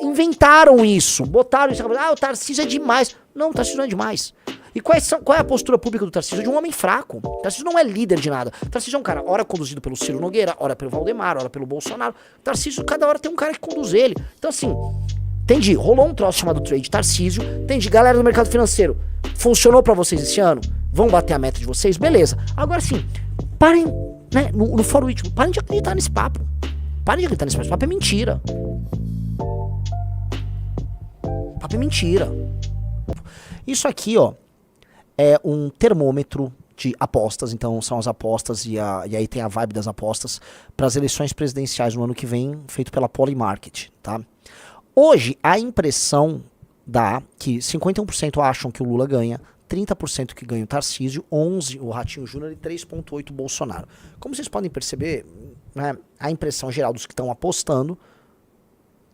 inventaram isso, botaram isso, o Tarcísio é demais. Não, o Tarcísio não é demais. E qual é a postura pública do Tarcísio? De um homem fraco. O Tarcísio não é líder de nada. O Tarcísio é um cara, ora conduzido pelo Ciro Nogueira, ora pelo Valdemar, ora pelo Bolsonaro. O Tarcísio, cada hora tem um cara que conduz ele. Então assim, entendi, rolou um troço chamado Trade Tarcísio, entendi, galera do mercado financeiro, funcionou pra vocês esse ano? Vão bater a meta de vocês? Beleza. Agora sim, parem, né, no fórum íntimo, parem de acreditar nesse papo. Parem de acreditar nesse papo, esse papo é mentira. Papo é mentira. Isso aqui, ó, é um termômetro de apostas, então são as apostas e aí tem a vibe das apostas para as eleições presidenciais no ano que vem, feito pela Polymarket, tá? Hoje a impressão dá que 51% acham que o Lula ganha, 30% que ganha o Tarcísio, 11% o Ratinho Júnior e 3,8% o Bolsonaro. Como vocês podem perceber, né, a impressão geral dos que estão apostando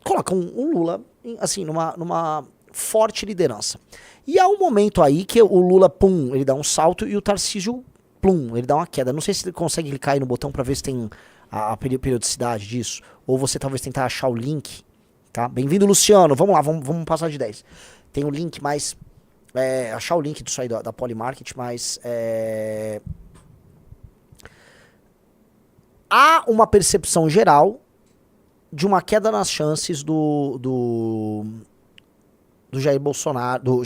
colocam o Lula assim numa forte liderança. E há um momento aí que o Lula, pum, ele dá um salto e o Tarcísio, plum, ele dá uma queda. Não sei se ele consegue clicar aí no botão pra ver se tem a periodicidade disso, ou você talvez tentar achar o link, tá? Bem-vindo, Luciano, vamos lá, vamos passar de 10. Tem o link, mas achar o link disso aí da Polymarket, mas há uma percepção geral de uma queda nas chances do Jair Bolsonaro,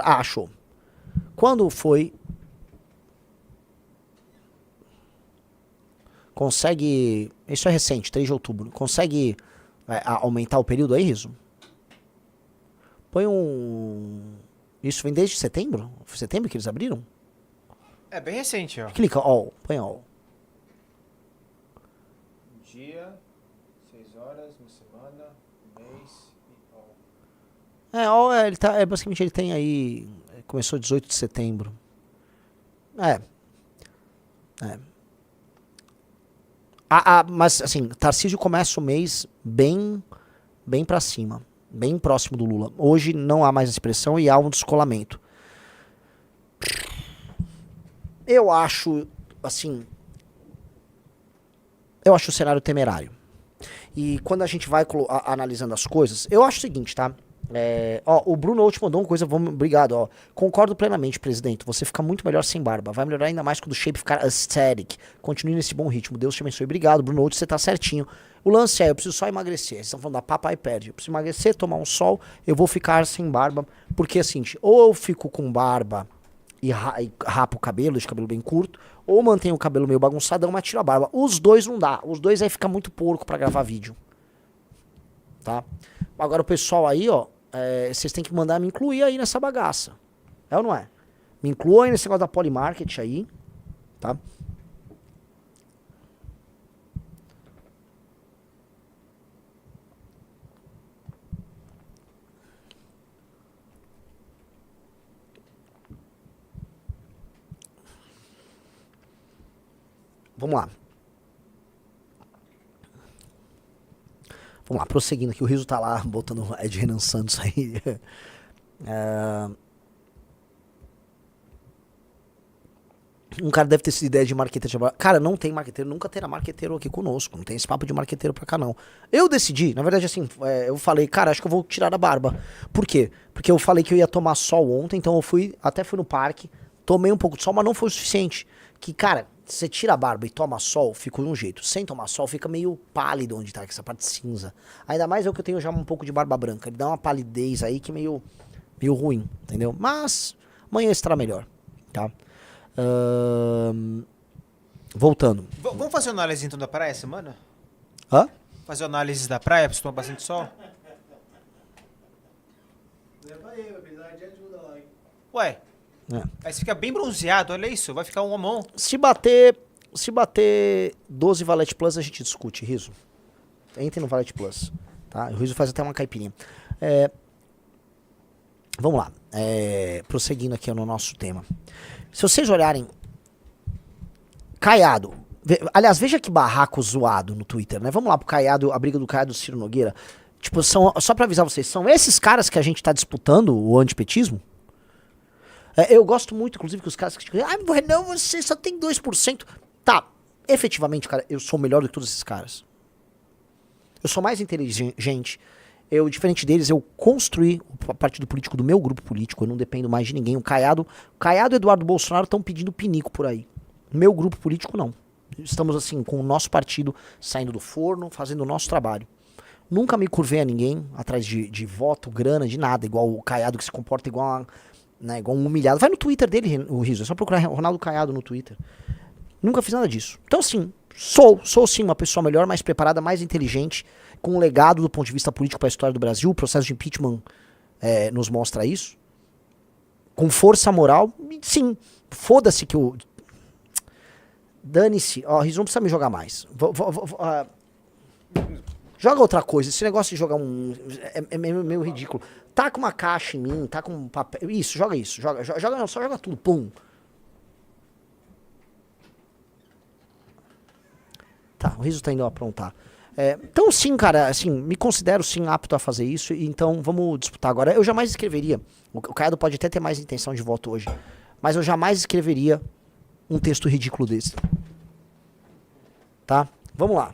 achou. Quando foi? Consegue, isso é recente, 3 de outubro, consegue aumentar o período aí, Riso? Põe isso vem desde setembro? Foi setembro que eles abriram? É bem recente, ó. Clica, all, põe all. Dia, 6 horas, uma semana, mês e all. All ele tá, basicamente ele tem aí, começou 18 de setembro. Mas assim, Tarcísio começa o mês bem pra cima, bem próximo do Lula. Hoje não há mais expressão e há um descolamento. Eu acho, assim, eu acho o cenário temerário. E quando a gente vai analisando as coisas, eu acho o seguinte, tá? O Bruno Out mandou uma coisa, obrigado, ó. Concordo plenamente, presidente. Você fica muito melhor sem barba. Vai melhorar ainda mais quando o shape ficar aesthetic. Continue nesse bom ritmo. Deus te abençoe. Obrigado, Bruno Out, você tá certinho. O lance eu preciso só emagrecer. Vocês estão falando da papai perde. Eu preciso emagrecer, tomar um sol, eu vou ficar sem barba. Porque assim, ou eu fico com barba e rapo o cabelo, deixo o cabelo bem curto, ou mantenho o cabelo meio bagunçadão, mas tiro a barba. Os dois não dá. Os dois aí fica muito porco pra gravar vídeo. Tá? Agora o pessoal aí, ó, vocês têm que mandar me incluir aí nessa bagaça. É ou não é? Me inclua aí nesse negócio da Polymarket aí, tá? Vamos lá. Vamos lá, prosseguindo aqui. O Riso tá lá botando Ed Renan Santos aí. Um cara deve ter sido ideia de marqueteiro. Cara, não tem marqueteiro, nunca terá marqueteiro aqui conosco. Não tem esse papo de marqueteiro pra cá, não. Eu decidi, na verdade, assim, eu falei, cara, acho que eu vou tirar a barba. Por quê? Porque eu falei que eu ia tomar sol ontem, então eu até fui no parque, tomei um pouco de sol, mas não foi o suficiente. Que, cara, você tira a barba e toma sol, fica de um jeito. Sem tomar sol, fica meio pálido onde tá, essa parte cinza. Ainda mais eu que eu tenho já um pouco de barba branca. Ele dá uma palidez aí que meio ruim, entendeu? Mas amanhã estará melhor, tá? Voltando. Vamos fazer uma análise então da praia essa semana? Hã? Fazer uma análise da praia pra você tomar bastante sol? Leva ele, vai precisar de ajuda lá, hein? Ué, aí você fica bem bronzeado, olha isso, vai ficar um homão. Se bater 12 Valete Plus, a gente discute, Riso. Entre no Valete Plus, tá? O Riso faz até uma caipirinha. Vamos lá. Prosseguindo aqui no nosso tema. Se vocês olharem, Caiado, aliás, veja que barraco zoado no Twitter, né? Vamos lá pro Caiado, a briga do Caiado e do Ciro Nogueira. Tipo, só pra avisar vocês, são esses caras que a gente tá disputando o antipetismo? Eu gosto muito, inclusive, que os caras criticam. Não, você só tem 2%. Tá, efetivamente, cara, eu sou melhor do que todos esses caras. Eu sou mais inteligente. Eu, diferente deles, eu construí o partido político do meu grupo político, eu não dependo mais de ninguém. O Caiado e o Eduardo Bolsonaro estão pedindo pinico por aí. Meu grupo político não. Estamos assim, com o nosso partido saindo do forno, fazendo o nosso trabalho. Nunca me curvei a ninguém, atrás de voto, grana, de nada, igual o Caiado que se comporta igual um humilhado. Vai no Twitter dele, o Riso, é só procurar Ronaldo Caiado no Twitter. Nunca fiz nada disso. Então assim, sou sim uma pessoa melhor, mais preparada, mais inteligente, com um legado do ponto de vista político para a história do Brasil. O processo de impeachment nos mostra isso. Com força moral, sim. Foda-se que o... Dane-se. Ó, Riso, não precisa me jogar mais. Joga outra coisa. Esse negócio de jogar é meio ridículo. Taca uma caixa em mim, taca um papel. Isso, joga isso. Joga não, só joga tudo. Pum. Tá, o Riso tá indo aprontar. Então sim, cara, assim, me considero sim apto a fazer isso, então vamos disputar agora. Eu jamais escreveria, o Caiado pode até ter mais intenção de voto hoje, mas eu jamais escreveria um texto ridículo desse. Tá? Vamos lá.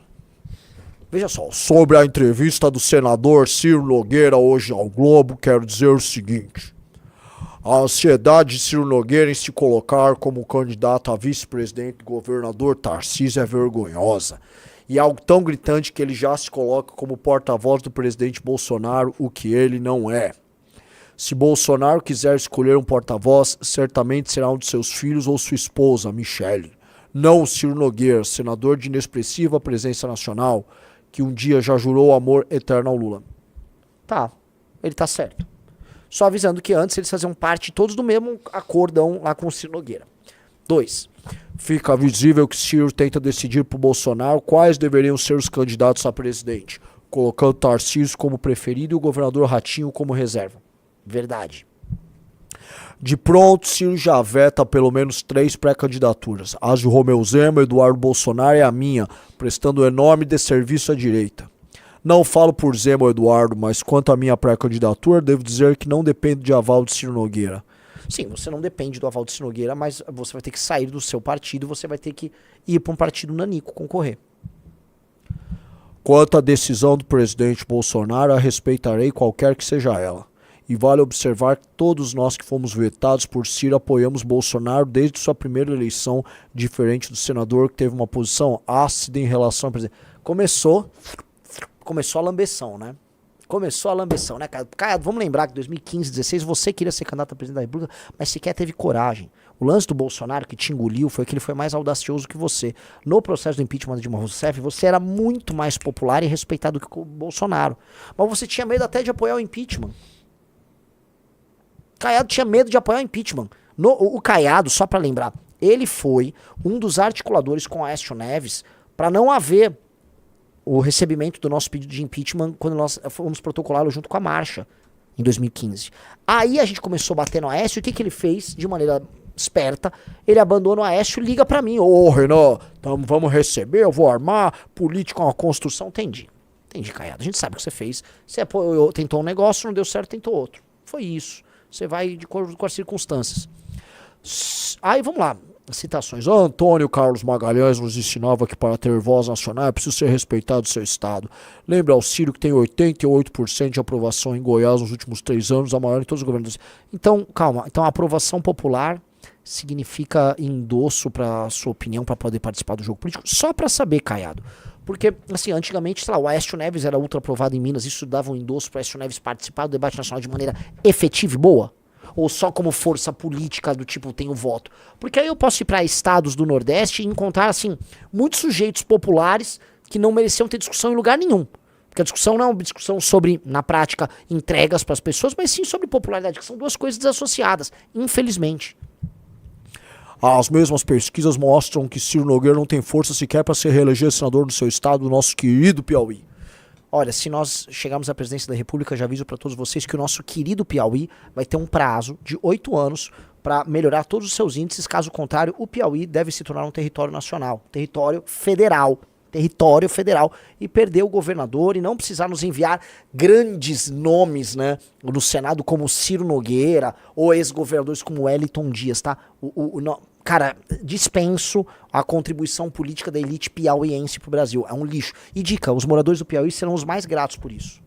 Veja só, sobre a entrevista do senador Ciro Nogueira hoje ao Globo, quero dizer o seguinte: a ansiedade de Ciro Nogueira em se colocar como candidato a vice-presidente do governador Tarcísio é vergonhosa. E algo tão gritante que ele já se coloca como porta-voz do presidente Bolsonaro, o que ele não é. Se Bolsonaro quiser escolher um porta-voz, certamente será um de seus filhos ou sua esposa, Michele. Não Ciro Nogueira, senador de inexpressiva presença nacional, que um dia já jurou amor eterno ao Lula. Tá, ele tá certo. Só avisando que antes eles faziam parte todos do mesmo acordão lá com o Ciro Nogueira. 2. Fica visível que Ciro tenta decidir por Bolsonaro quais deveriam ser os candidatos a presidente, colocando Tarcísio como preferido e o governador Ratinho como reserva. Verdade. De pronto, Ciro já veta pelo menos 3 pré-candidaturas. As de Romeu Zema, Eduardo Bolsonaro e a minha, prestando enorme desserviço à direita. Não falo por Zema ou Eduardo, mas quanto à minha pré-candidatura, devo dizer que não dependo de aval de Ciro Nogueira. Sim, você não depende do aval de Ciro Nogueira, mas você vai ter que sair do seu partido, você vai ter que ir para um partido nanico, concorrer. Quanto à decisão do presidente Bolsonaro, a respeitarei qualquer que seja ela. E vale observar que todos nós que fomos vetados por Ciro apoiamos Bolsonaro desde sua primeira eleição, diferente do senador que teve uma posição ácida em relação ao presidente. Começou a lambeção, né? Começou a lambeção, né, cara? Cara, vamos lembrar que em 2015, 2016, você queria ser candidato a presidente da República, mas sequer teve coragem. O lance do Bolsonaro, que te engoliu, foi que ele foi mais audacioso que você. No processo do impeachment de Dilma Rousseff, você era muito mais popular e respeitado que o Bolsonaro. Mas você tinha medo até de apoiar o impeachment. Caiado tinha medo de apoiar o impeachment. O Caiado, só pra lembrar, ele foi um dos articuladores com Aécio Neves para não haver o recebimento do nosso pedido de impeachment quando nós fomos protocolá-lo junto com a marcha em 2015. Aí a gente começou a bater no Aécio, e o que ele fez de maneira esperta? Ele abandona o Aécio e liga pra mim. Ô, Renan, vamos receber, eu vou armar, política é uma construção. Entendi, Caiado, a gente sabe o que você fez. Você tentou um negócio, não deu certo, tentou outro. Foi isso. Você vai de acordo com as circunstâncias. Aí vamos lá. Citações. Antônio Carlos Magalhães nos ensinava que para ter voz nacional é preciso ser respeitado seu estado. Lembra ao Ciro que tem 88% de aprovação em Goiás nos últimos 3 anos, a maior em todos os governos. Então, calma. Então, a aprovação popular significa endosso para sua opinião para poder participar do jogo político? Só para saber, Caiado. Porque, assim, antigamente, sei lá, o Aécio Neves era ultra aprovado em Minas, isso dava um endosso para o Aécio Neves participar do debate nacional de maneira efetiva e boa? Ou só como força política do tipo, tenho voto? Porque aí eu posso ir para estados do Nordeste e encontrar, assim, muitos sujeitos populares que não mereciam ter discussão em lugar nenhum. Porque a discussão não é uma discussão sobre, na prática, entregas para as pessoas, mas sim sobre popularidade, que são duas coisas desassociadas, infelizmente. As mesmas pesquisas mostram que Ciro Nogueira não tem força sequer para se reeleger senador do seu estado, do nosso querido Piauí. Olha, se nós chegarmos à presidência da República, já aviso para todos vocês que o nosso querido Piauí vai ter um prazo de 8 anos para melhorar todos os seus índices. Caso contrário, o Piauí deve se tornar um território nacional, território federal, e perder o governador e não precisar nos enviar grandes nomes, né, no Senado como Ciro Nogueira ou ex-governadores como Wellington Dias, tá? Cara, dispenso a contribuição política da elite piauiense pro Brasil. É um lixo. E dica, os moradores do Piauí serão os mais gratos por isso.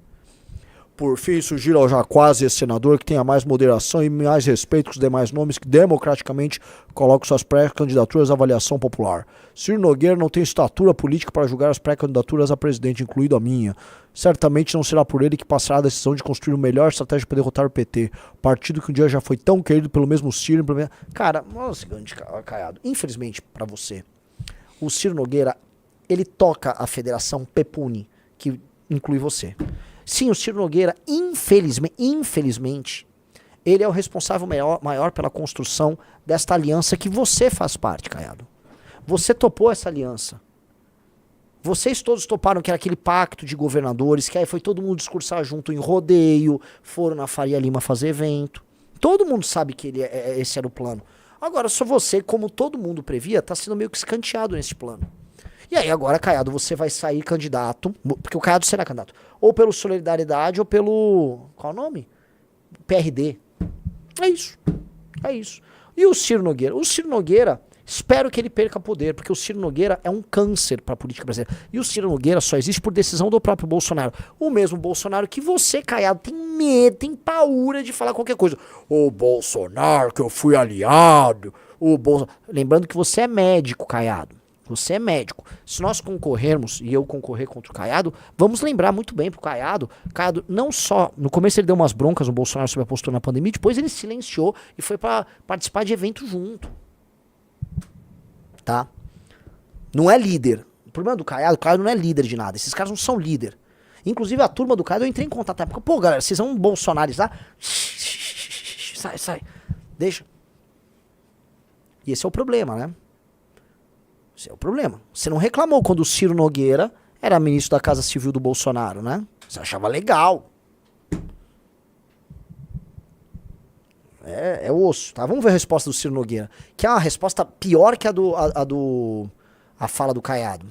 Por fim, sugiro ao já quase senador que tenha mais moderação e mais respeito com os demais nomes que democraticamente colocam suas pré-candidaturas à avaliação popular. Ciro Nogueira não tem estatura política para julgar as pré-candidaturas a presidente, incluindo a minha. Certamente não será por ele que passará a decisão de construir uma melhor estratégia para derrotar o PT. Partido que um dia já foi tão querido pelo mesmo Ciro. Cara, olha o seguinte, Caiado. Infelizmente para você, o Ciro Nogueira, ele toca a federação Pepuni, que inclui você. Sim, o Ciro Nogueira, infelizmente, ele é o responsável maior pela construção desta aliança que você faz parte, Caiado. Você topou essa aliança. Vocês todos toparam que era aquele pacto de governadores, que aí foi todo mundo discursar junto em rodeio, foram na Faria Lima fazer evento. Todo mundo sabe que esse era o plano. Agora, só você, como todo mundo previa, está sendo meio que escanteado nesse plano. E aí agora, Caiado, você vai sair candidato, porque o Caiado será candidato, ou pelo Solidariedade ou pelo, qual é o nome? PRD. É isso. É isso. E o Ciro Nogueira? O Ciro Nogueira, espero que ele perca poder, porque o Ciro Nogueira é um câncer para a política brasileira. E o Ciro Nogueira só existe por decisão do próprio Bolsonaro. O mesmo Bolsonaro que você, Caiado, tem medo, tem paura de falar qualquer coisa. O Bolsonaro, que eu fui aliado. Lembrando que você é médico, Caiado. Você é médico. Se nós concorrermos, e eu concorrer contra o Caiado, vamos lembrar muito bem pro Caiado. Caiado não só, no começo ele deu umas broncas no Bolsonaro sobre a postura na pandemia, depois ele silenciou e foi para participar de evento junto. Tá? Não é líder. O problema do Caiado, o Caiado não é líder de nada. Esses caras não são líder. Inclusive a turma do Caiado, eu entrei em contato na época. Pô, galera, vocês vão bolsonarizar? Sai. Deixa. E esse é o problema, né? Esse é o problema. Você não reclamou quando o Ciro Nogueira era ministro da Casa Civil do Bolsonaro, né? Você achava legal. É osso, tá? Vamos ver a resposta do Ciro Nogueira. Que é uma resposta pior que a fala do Caiado.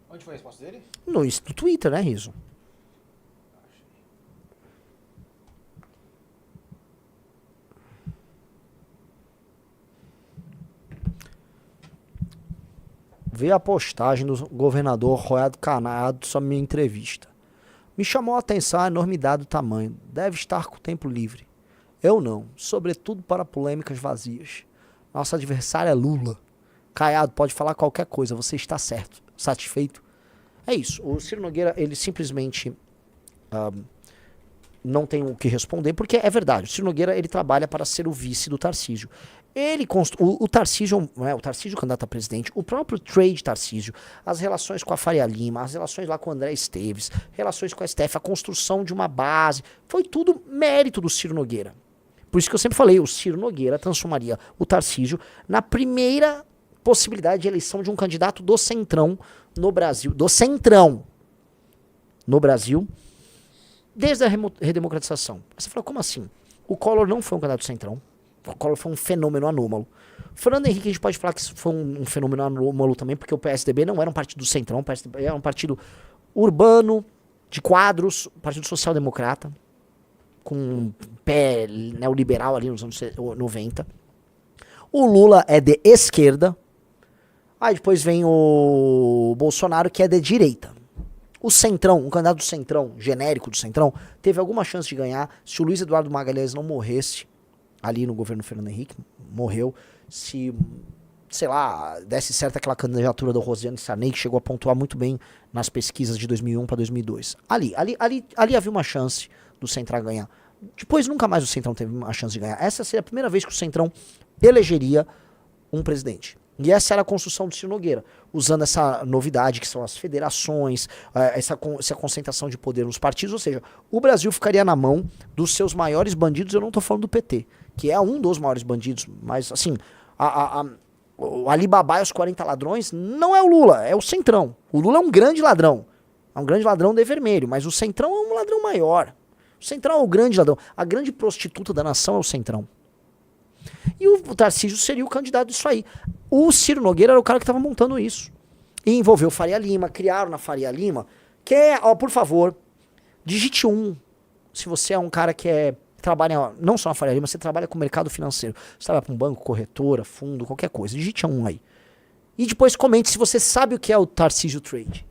Onde foi a resposta dele? No Twitter, né, Riso? Vi a postagem do governador Royado Canado sobre minha entrevista. Me chamou a atenção a enormidade do tamanho. Deve estar com o tempo livre. Eu não, sobretudo para polêmicas vazias. Nosso adversário é Lula. Caiado, pode falar qualquer coisa, você está certo. Satisfeito? É isso. O Ciro Nogueira, ele simplesmente não tem o que responder, porque é verdade. O Ciro Nogueira, ele trabalha para ser o vice do Tarcísio. O Tarcísio, né, o Tarcísio candidato a presidente, o próprio trade Tarcísio, as relações com a Faria Lima, as relações lá com o André Esteves, relações com a STF, a construção de uma base, foi tudo mérito do Ciro Nogueira. Por isso que eu sempre falei, o Ciro Nogueira transformaria o Tarcísio na primeira possibilidade de eleição de um candidato do Centrão no Brasil. Do Centrão no Brasil, desde a redemocratização. Você falou, como assim? O Collor não foi um candidato do Centrão. O Collor foi um fenômeno anômalo. Fernando Henrique, a gente pode falar que isso foi um fenômeno anômalo também, porque o PSDB não era um partido do Centrão, o PSDB era um partido urbano, de quadros, partido social-democrata, com um pé neoliberal ali nos anos 90. O Lula é de esquerda. Aí depois vem o Bolsonaro, que é de direita. O Centrão, um candidato do Centrão, genérico do Centrão, teve alguma chance de ganhar se o Luiz Eduardo Magalhães não morresse ali no governo Fernando Henrique, morreu, se, sei lá, desse certo aquela candidatura do Rosiane Sarney, que chegou a pontuar muito bem nas pesquisas de 2001 para 2002. Ali havia uma chance do Centrão ganhar. Depois nunca mais o Centrão teve uma chance de ganhar. Essa seria a primeira vez que o Centrão elegeria um presidente. E essa era a construção do Ciro Nogueira, usando essa novidade que são as federações, essa concentração de poder nos partidos, ou seja, o Brasil ficaria na mão dos seus maiores bandidos. Eu não estou falando do PT, que é um dos maiores bandidos, mas assim, o Alibaba e os 40 ladrões não é o Lula, é o Centrão. O Lula é um grande ladrão de vermelho, mas o Centrão é um ladrão maior. O Centrão é o grande ladrão, a grande prostituta da nação é o Centrão. E o Tarcísio seria o candidato disso aí. O Ciro Nogueira era o cara que estava montando isso. E envolveu Faria Lima, criaram na Faria Lima, que é, ó, por favor, digite 1. Se você é um cara que é trabalha, não só na Faria Lima, você trabalha com o mercado financeiro. Você trabalha para um banco, corretora, fundo, qualquer coisa. Digite um aí. E depois comente se você sabe o que é o Tarcísio Trade.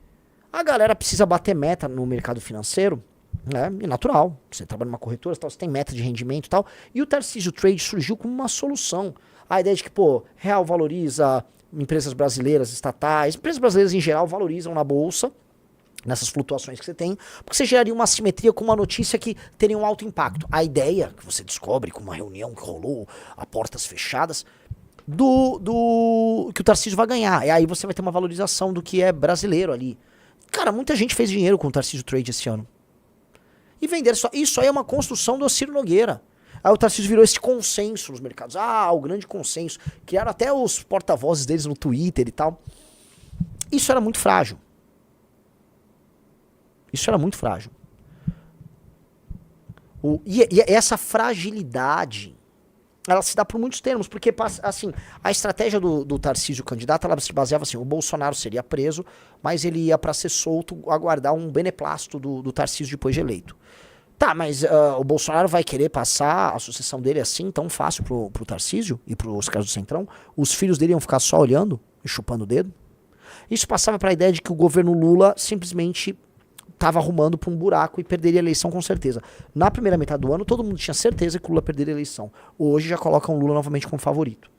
A galera precisa bater meta no mercado financeiro, né? É natural. Você trabalha numa corretora, tal, você tem meta de rendimento e tal. E o Tarcísio Trade surgiu como uma solução. A ideia de que, pô, real valoriza, empresas brasileiras, estatais, empresas brasileiras em geral valorizam na bolsa, nessas flutuações que você tem, porque você geraria uma assimetria com uma notícia que teria um alto impacto. A ideia que você descobre com uma reunião que rolou a portas fechadas, que o Tarcísio vai ganhar. E aí você vai ter uma valorização do que é brasileiro ali. Cara, muita gente fez dinheiro com o Tarcísio Trade esse ano. E vender só. Isso aí é uma construção do Ciro Nogueira. Aí o Tarcísio virou esse consenso nos mercados. Ah, o grande consenso. Criaram até os porta-vozes deles no Twitter e tal. Isso era muito frágil. Isso era muito frágil. E essa fragilidade, ela se dá por muitos termos, porque assim, a estratégia do Tarcísio candidato, ela se baseava assim, o Bolsonaro seria preso, mas ele ia para ser solto, aguardar um beneplácito do Tarcísio depois de eleito. Tá, mas o Bolsonaro vai querer passar a sucessão dele assim, tão fácil pro Tarcísio e pros caras do Centrão? Os filhos dele iam ficar só olhando e chupando o dedo? Isso passava para a ideia de que o governo Lula simplesmente estava arrumando para um buraco e perderia a eleição com certeza. Na primeira metade do ano, todo mundo tinha certeza que o Lula perderia a eleição. Hoje já colocam o Lula novamente como favorito.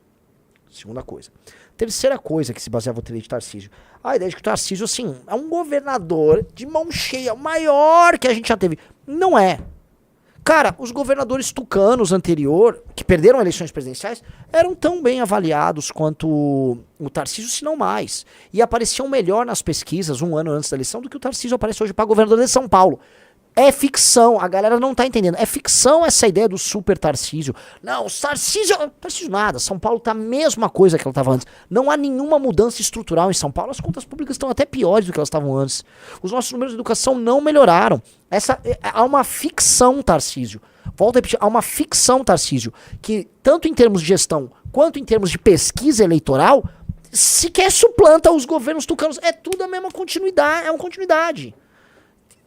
Segunda coisa. Terceira coisa que se baseava o de Tarcísio. A ideia de que o Tarcísio, assim, é um governador de mão cheia, o maior que a gente já teve. Não é. Cara, os governadores tucanos anterior, que perderam eleições presidenciais, eram tão bem avaliados quanto o Tarcísio, se não mais. E apareciam melhor nas pesquisas um ano antes da eleição do que o Tarcísio aparece hoje para governador de São Paulo. É ficção, a galera não tá entendendo. É ficção essa ideia do super Tarcísio. Não, Tarcísio nada. São Paulo tá a mesma coisa que ela tava antes. Não há nenhuma mudança estrutural em São Paulo. As contas públicas estão até piores do que elas estavam antes. Os nossos números de educação não melhoraram. Há uma ficção Tarcísio. Volto a repetir, há uma ficção Tarcísio. Que tanto em termos de gestão quanto em termos de pesquisa eleitoral, sequer suplanta os governos tucanos. É tudo a mesma continuidade. É uma continuidade.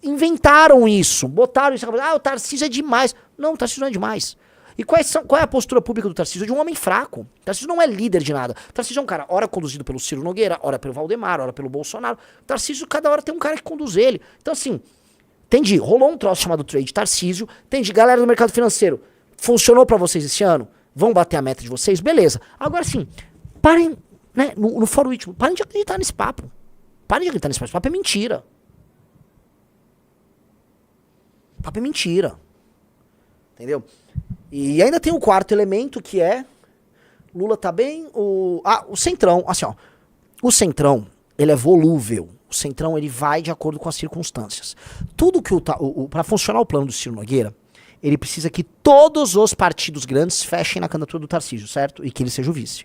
Inventaram isso, botaram isso, o Tarcísio é demais. Não, o Tarcísio não é demais. E qual é a postura pública do Tarcísio? De um homem fraco. O Tarcísio não é líder de nada. O Tarcísio é um cara, ora conduzido pelo Ciro Nogueira, ora pelo Valdemar, ora pelo Bolsonaro. O Tarcísio, cada hora tem um cara que conduz ele. Então assim, entendi, rolou um troço chamado Trade Tarcísio, entendi, galera do mercado financeiro, funcionou pra vocês esse ano? Vão bater a meta de vocês? Beleza. Agora sim, parem, né, no foro íntimo, parem de acreditar nesse papo. Parem de acreditar nesse papo, esse papo é mentira. Papo é mentira. Entendeu? E ainda tem o quarto elemento que é Lula tá bem, o Centrão, assim ó, o Centrão, ele é volúvel. O Centrão, ele vai de acordo com as circunstâncias. Tudo que para funcionar o plano do Ciro Nogueira, ele precisa que todos os partidos grandes fechem na candidatura do Tarcísio, certo? E que ele seja o vice.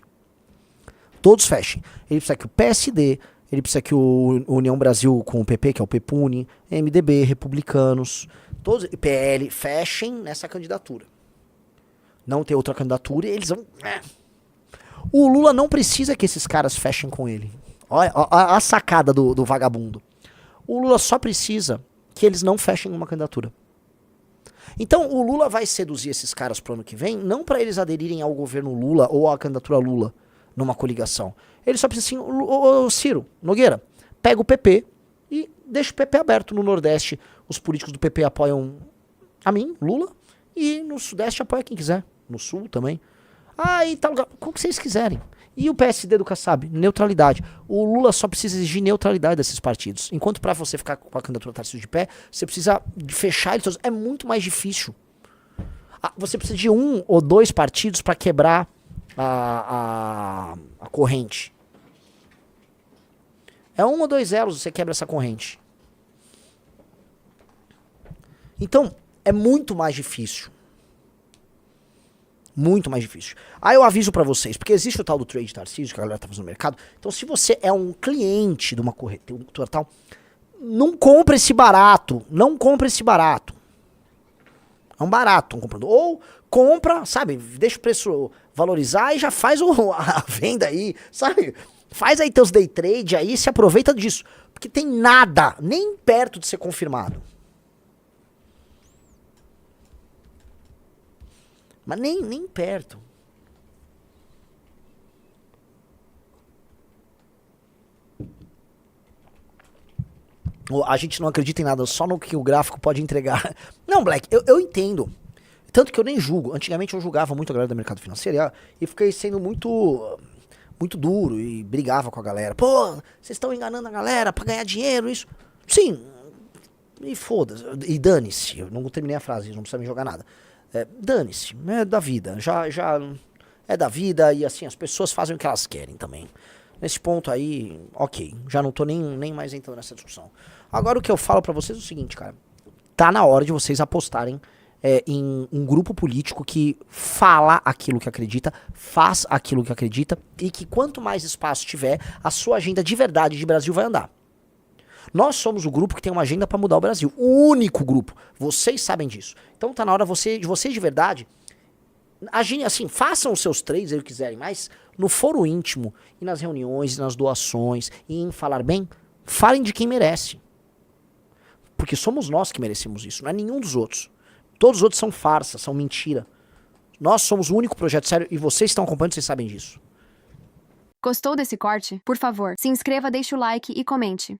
Todos fechem. Ele precisa que o PSD, ele precisa que o União Brasil com o PP, que é o PEPUNI, MDB, Republicanos, todos, PL, fechem nessa candidatura. Não ter outra candidatura e eles vão... O Lula não precisa que esses caras fechem com ele. Olha a sacada do vagabundo. O Lula só precisa que eles não fechem uma candidatura. Então o Lula vai seduzir esses caras pro ano que vem, não para eles aderirem ao governo Lula ou à candidatura Lula numa coligação. Ele só precisa assim, Ciro Nogueira, pega o PP e deixa o PP aberto. No Nordeste, os políticos do PP apoiam a mim, Lula, e no Sudeste apoia quem quiser. No Sul também. E tal lugar, como que vocês quiserem. E o PSD do Kassab? Neutralidade. O Lula só precisa exigir neutralidade desses partidos. Enquanto para você ficar com a candidatura Tarcísio de pé, você precisa fechar eles todos. É muito mais difícil. Você precisa de 1 ou 2 partidos para quebrar a corrente. É 1 ou 2 elos você quebra essa corrente. Então, é muito mais difícil. Muito mais difícil. Eu aviso pra vocês, porque existe o tal do Trade Tarcísio, que a galera tá fazendo no mercado. Então, se você é um cliente de uma corretora tal, não compre esse barato. Não compre esse barato. É um barato um comprador. Ou compra, sabe, deixa o preço valorizar e já faz a venda aí, sabe? Faz aí teus day trade aí, se aproveita disso. Porque tem nada, nem perto de ser confirmado. Mas nem perto. A gente não acredita em nada, só no que o gráfico pode entregar. Não, Black, eu entendo. Tanto que eu nem julgo. Antigamente eu julgava muito a galera do mercado financeiro e fiquei sendo muito duro e brigava com a galera. Pô, vocês estão enganando a galera pra ganhar dinheiro, isso. Sim, e foda-se. E dane-se. Eu não terminei a frase, não precisa me jogar nada. Dane-se, é da vida. Já é da vida e assim, as pessoas fazem o que elas querem também. Nesse ponto aí, ok. Já não tô nem mais entrando nessa discussão. Agora o que eu falo pra vocês é o seguinte, cara. Tá na hora de vocês apostarem em um grupo político que fala aquilo que acredita, faz aquilo que acredita e que quanto mais espaço tiver, a sua agenda de verdade de Brasil vai andar. Nós somos o grupo que tem uma agenda pra mudar o Brasil. O único grupo. Vocês sabem disso. Então tá na hora de vocês de verdade assim, façam os seus trades aí o que quiserem, mas no foro íntimo, e nas reuniões, e nas doações, e em falar bem, falem de quem merece. Porque somos nós que merecemos isso, não é nenhum dos outros. Todos os outros são farsa, são mentira. Nós somos o único projeto sério e vocês estão acompanhando, vocês sabem disso. Gostou desse corte? Por favor, se inscreva, deixe o like e comente.